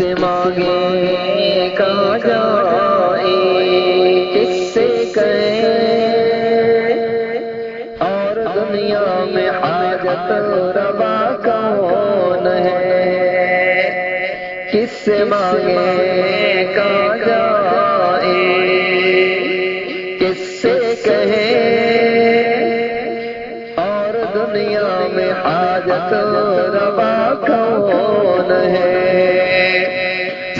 سے مانگے کہاں جائے، کس سے کہیں، اور دنیا میں حاجت روا کون ہے، کس سے مانگے کہاں جائے، کس سے کہیں، اور دنیا میں حاجت روا کون ہے،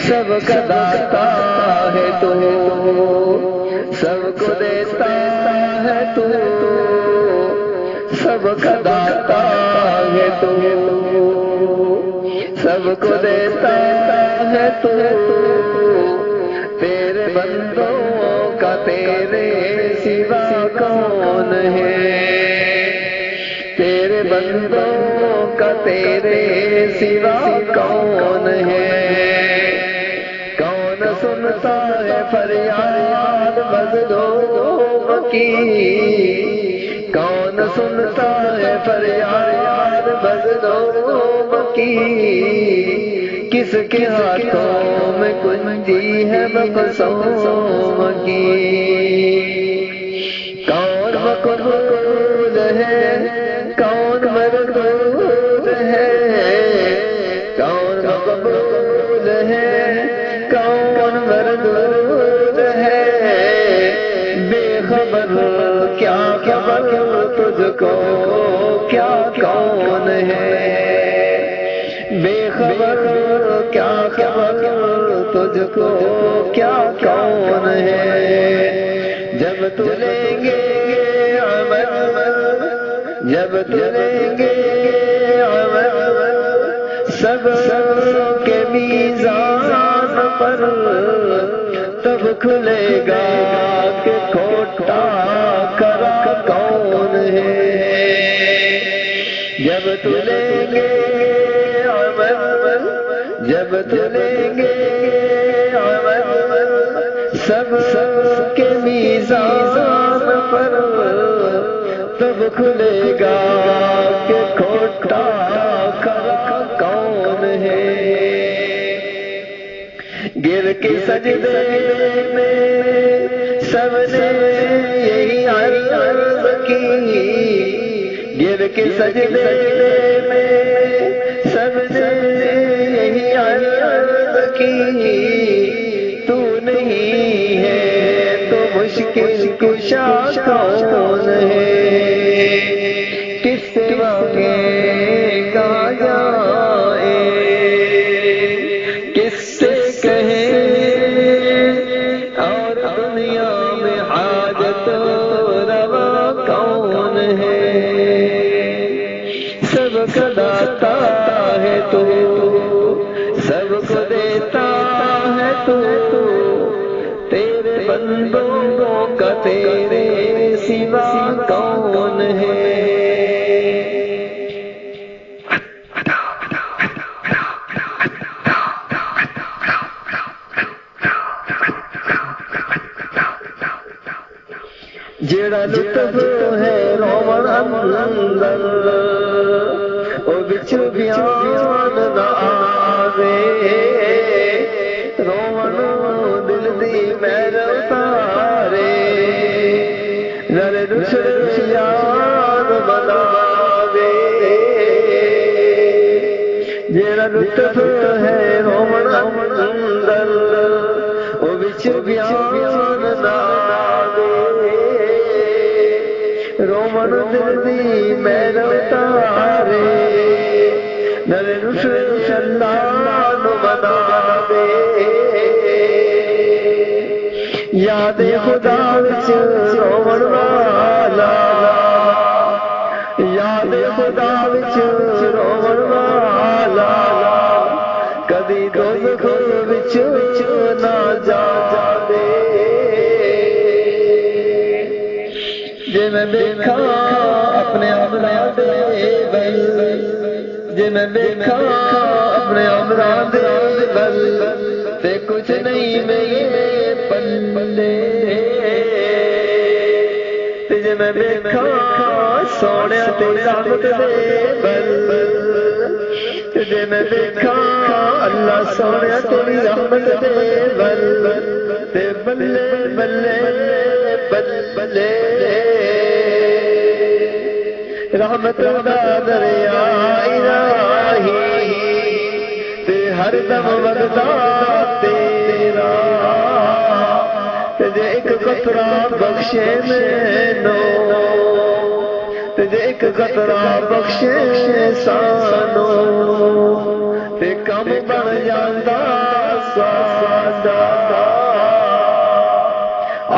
سب کا داتا ہے تو، سب کو دیتا ہے تو، سب کا داتا ہے تو، سب کو دیتا ہے تو، تیرے بندوں کا تیرے سوا کون ہے، تیرے بندوں کا تیرے سوا کون ہے، کون سنتا ہے فریاد مظلوم کی، کون سنتا ہے فریاد مظلوم کی، کس کے ہاتھوں میں کنجی ہے مقصوم کی، کون مقبول ہے کون مردود ہے، کون مقبول ہے کون مردود ہے، بے خبر کیا خبر تجھ کو کیا کون ہے، بے خبر کیا خبر تجھ کو کیا کون ہے، جب تو لیں گے عمل، جب تو لیں گے عمل سب کے میزان پر، تب کھلے گا کہ کھوٹا کرا کون ہے، جب تو لیں گے عمل، جب تو لیں گے عمل سب کے میزان پر، تب کھلے گا کہ کھوٹا کرا کون ہے، گر کے سجدے میں سب نے یہی عرض کی، گر کے سجدے میں سب نے یہی عرض کی، تو نہیں ہے تو مشکل کشا کون ہے، کس سے مانگے کہاں جائے، کس سے کہیں، اور دنیا میں حاجت روا کون ہے، سب کا داتا ہے تو، سب کو دیتا ہے تو، تیرے بندوں کا تیرے سوا کون ہے، جڑا لطف ہے رومن اندر او بچ بیان نہ آوے، رومن دل دی مہر اتارے، نر رشد یاد بناوے، جڑا لطف ہے رومن اندر او بچ بیان نہ آوے، رومن دل دی مہر اتارے، نر رشد اللہ نو بناوے، یاد خدا وچ رومن والا، یاد خدا وچ رومن والا، کدی دوزخ وچ نہ جاوے، جے میں دیکھا اپنے امراں دے بل، جے میں دیکھا اپنے امراں دے بل، تے کچھ نہیں میرے پلے، جے میں دیکھا سونے تیری رحمت دے بل جے میں دیکھا اللہ سونے تیری رحمت دے بل تے بلے بلے بلے رحمت دا دریا الہی تے ہر دم وگدا تیرا تجھے ایک قطرہ بخشے مینوں تجھے ایک قطرہ بخشے سانوں تے کم بن جاندا ساڈا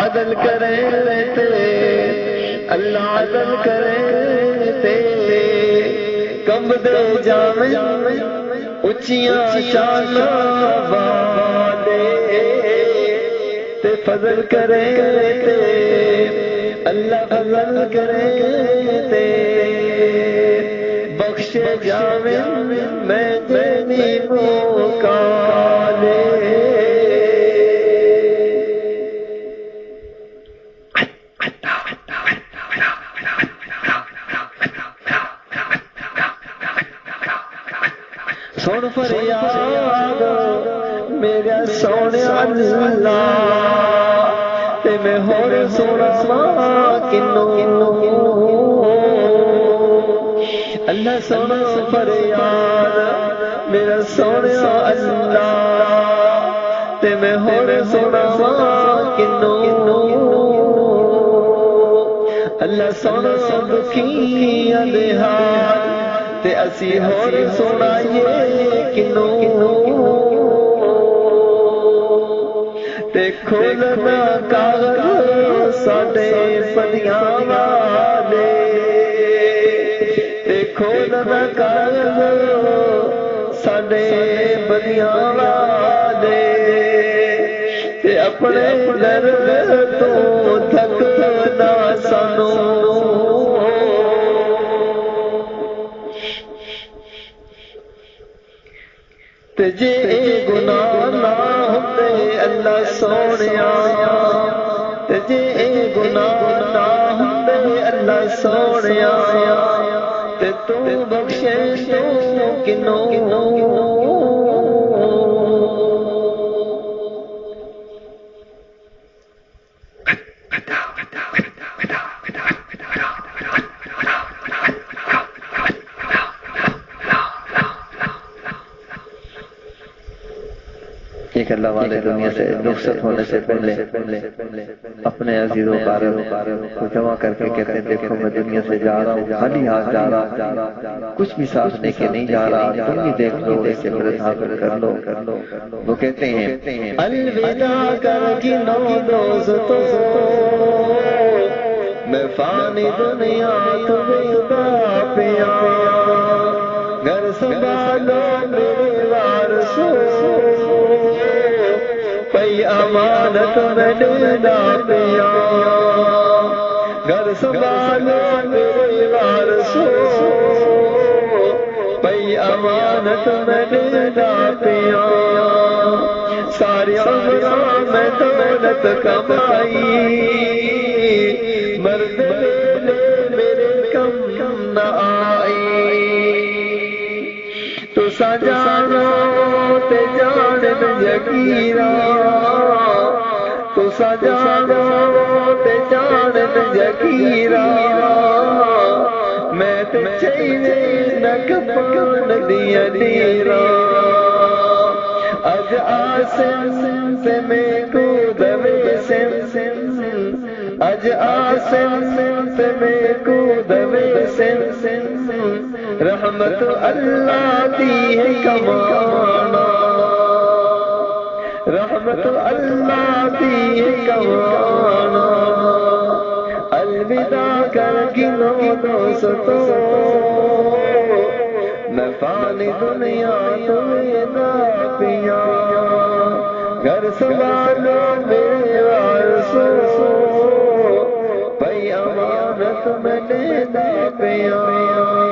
عدل کرے تے اللہ عدل کرے تے کم دے جاویں اچیاں شاناں والے تے فضل کرے تے اللہ فضل کرے تے بخشے جاویں میں تیری موکالے سن فریاد میرا سونے اللہ تے میں ہور سونا کنوں اللہ سونا فریاد میرا سونے اللہ تے میں ہور سونا کنوں اللہ سونا دکھیاں دے حال تے اسی ہور سنائیے کنوں تے کھولنا کاغذ ساڈے پدیاں والے تے کھولنا کاغذ ساڈے پدیاں والے تے اپنے در تو تھکنا سانوں تے جے گناہ نہ ہوندے اللہ سونیا تے جے گناہ نہ ہوندے اللہ سونیا تے تو بخشے تو کنوں ایک اللہ والے دنیا سے رخصت ہونے سے پہلے اپنے عزیز و قارب کو جمع کر کے کہتے ہیں دیکھو میں دنیا سے جا رہا ہوں خالی ہاتھ جا رہا کچھ بھی ساتھ لے کے نہیں جا رہا تم بھی دیکھ لو اسے برد حاصل کر لو وہ کہتے ہیں الوداع کر گنو دوستو میں فانی دنیا تمہیں پیا گھر سنبھالو میرے وارثو پئی امانت میں ڈینا پیا گھر سنبھالو میرے وارثو پئی امانت میں ڈینا پیا ساری عمر میں دولت کمائی مرد میرے کم نہ آئی تو سجانو تے جانن یقینا تو سجانو تے جانن یقینا میں تے چاہیے نہ کپن دیا دیرا اج آسن سے میں کو دوے سن اج آسن سے میں کو دوے سن رحمت اللہ دی ہے کمانا رحمت اللہ دی ہے کمانا الوداع کر گنو دوستو میں فانی دنیا تمہیں نہ پیا گھر سنبھالو میرے وارثو پئی امانت میں دینا پیا